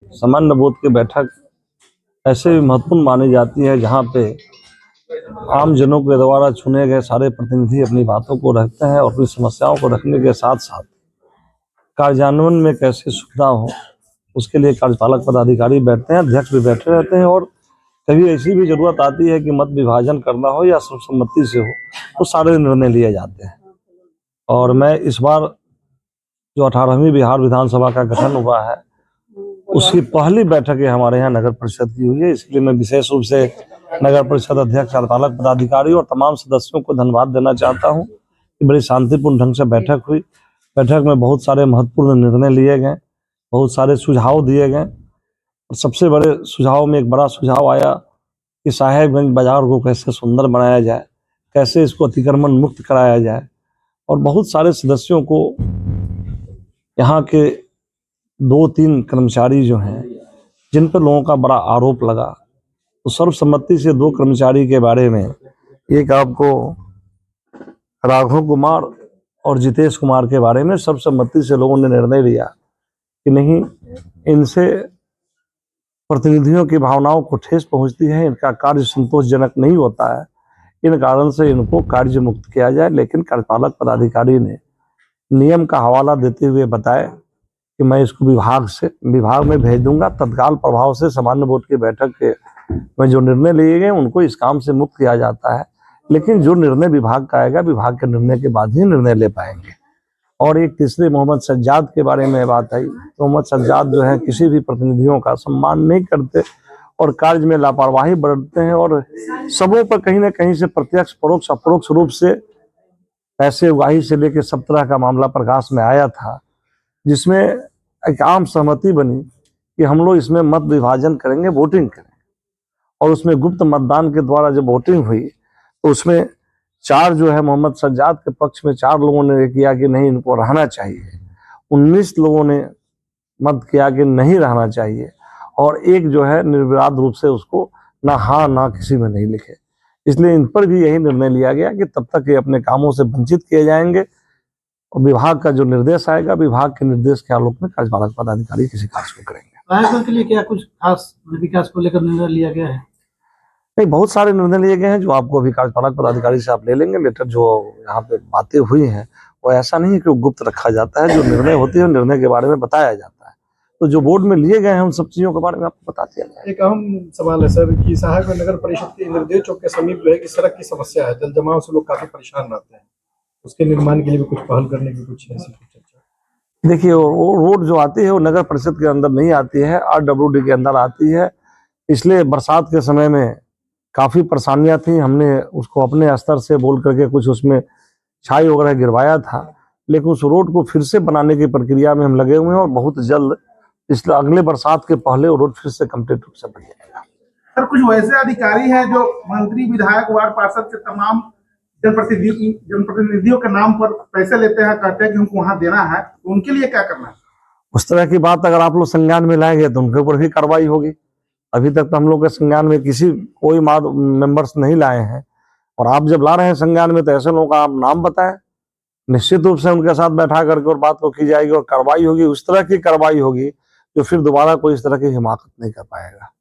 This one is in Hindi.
सामान्य बोर्ड की बैठक ऐसे भी महत्वपूर्ण मानी जाती है जहां पे आम जनों के द्वारा चुने गए सारे प्रतिनिधि अपनी बातों को रखते हैं और अपनी समस्याओं को रखने के साथ साथ कार्यान्वयन में कैसे सुविधा हो उसके लिए कार्यपालक पदाधिकारी बैठते हैं, अध्यक्ष भी बैठे रहते हैं। और कभी ऐसी भी जरूरत आती है कि मत विभाजन करना हो या सर्वसम्मति से हो तो सारे निर्णय लिए जाते हैं। और मैं इस बार जो 18वीं बिहार विधानसभा का गठन हुआ है उसकी पहली बैठक हमारे यहाँ नगर परिषद की हुई है, इसलिए मैं विशेष रूप से नगर परिषद अध्यक्ष, कार्यपालक पदाधिकारी और तमाम सदस्यों को धन्यवाद देना चाहता हूँ कि बड़ी शांतिपूर्ण ढंग से बैठक हुई। बैठक में बहुत सारे महत्वपूर्ण निर्णय लिए गए, बहुत सारे सुझाव दिए गए। और सबसे बड़े सुझाव में एक बड़ा सुझाव आया कि साहेबगंज बाजार को कैसे सुंदर बनाया जाए, कैसे इसको अतिक्रमण मुक्त कराया जाए। और बहुत सारे सदस्यों को यहाँ के 2-3 कर्मचारी जो हैं जिन पर लोगों का बड़ा आरोप लगा, तो सर्वसम्मति से 2 कर्मचारी के बारे में, एक आपको राघव कुमार और जितेश कुमार के बारे में सर्वसम्मति से लोगों ने निर्णय लिया कि नहीं, इनसे प्रतिनिधियों की भावनाओं को ठेस पहुंचती है, इनका कार्य संतोषजनक नहीं होता है, इन कारण से इनको कार्य मुक्त किया जाए। लेकिन कार्यपालक पदाधिकारी ने नियम का हवाला देते हुए बताया कि मैं इसको विभाग में भेज दूंगा, तत्काल प्रभाव से सामान्य बोर्ड की बैठक के में जो निर्णय लिए गए उनको इस काम से मुक्त किया जाता है। लेकिन जो निर्णय विभाग का आएगा, विभाग के निर्णय के बाद ही निर्णय ले पाएंगे। और एक तीसरे मोहम्मद सज्जाद के बारे में बात आई। मोहम्मद सज्जाद जो है किसी भी प्रतिनिधियों का सम्मान नहीं करते और कार्य में लापरवाही बरतते हैं और सबों पर कहीं ना कहीं से प्रत्यक्ष परोक्ष अपरोक्ष रूप से पैसे उगाही से लेकर सब तरह का मामला प्रकाश में आया था, जिसमें एक आम सहमति बनी कि हम लोग इसमें मत विभाजन करेंगे, वोटिंग करेंगे। और उसमें गुप्त मतदान के द्वारा जब वोटिंग हुई तो उसमें 4 जो है मोहम्मद सज्जाद के पक्ष में 4 लोगों ने किया कि नहीं, इनको रहना चाहिए। 19 लोगों ने मत किया कि नहीं रहना चाहिए और एक जो है निर्विवाद रूप से उसको ना हाँ ना किसी में नहीं लिखे। इसलिए इन पर भी यही निर्णय लिया गया कि तब तक ये अपने कामों से वंचित किए जाएंगे और विभाग का जो निर्देश आएगा, विभाग के निर्देश के आलोक में कार्यपालक पदाधिकारी किसी कार्य को करेंगे। के लिए क्या कुछ खास विकास को लेकर निर्णय लिया गया है? नहीं, बहुत सारे निर्णय लिए गए हैं जो आपको अभी कार्यपालक पदाधिकारी से आप ले लेंगे। लेटर जो यहाँ पे बातें हुई हैं वो ऐसा नहीं है कि वो गुप्त रखा जाता है, जो निर्णय होते हैं निर्णय के बारे में बताया जाता है। तो जो बोर्ड में लिए गए हैं उन सब चीजों के बारे में आपको बता दिया गया। एक अहम सवाल है सर कि साहेबगंज नगर परिषद के इंद्रदेव चौक के समीप जो है कि सड़क की समस्या है, जल जमाव से लोग काफी परेशान रहते हैं, उसके निर्माण के लिए भी कुछ पहल करने की कुछ ऐसी चर्चा? देखिए, वो रोड जो आती है वो नगर परिषद के अंदर नहीं आती है, RWD के अंदर आती है। इसलिए बरसात के समय में काफी परेशानियां थी। हमने उसको अपने स्तर से बोल करके कुछ उसमें छाई वगैरह गिरवाया था, लेकिन उस रोड को फिर से बनाने की प्रक्रिया में हम लगे हुए हैं और बहुत जल्द इसलिए अगले बरसात के पहले वो रोड फिर से कंप्लीट रूप से बन जाएगा। सर, कुछ वैसे अधिकारी हैं जो मंत्री, विधायक, वार्ड पार्षद के तमाम जनप्रतिनिधियों के नाम पर पैसे लेते हैं, कहते हैं कि हमको वहां देना है, तो उनके लिए क्या करना है? उस तरह की बात अगर आप लोग संज्ञान में लाएंगे तो उनके ऊपर भी कार्रवाई होगी। अभी तक तो हम लोग के संज्ञान में कोई मेंबर्स नहीं लाए हैं, और आप जब ला रहे हैं संज्ञान में तो ऐसे लोगों का आप नाम बताएं, निश्चित रूप से उनके साथ बैठा करके और बात को की जाएगी और कार्रवाई होगी। उस तरह की कार्रवाई होगी जो फिर दोबारा कोई इस तरह की हिमाकत नहीं कर पाएगा।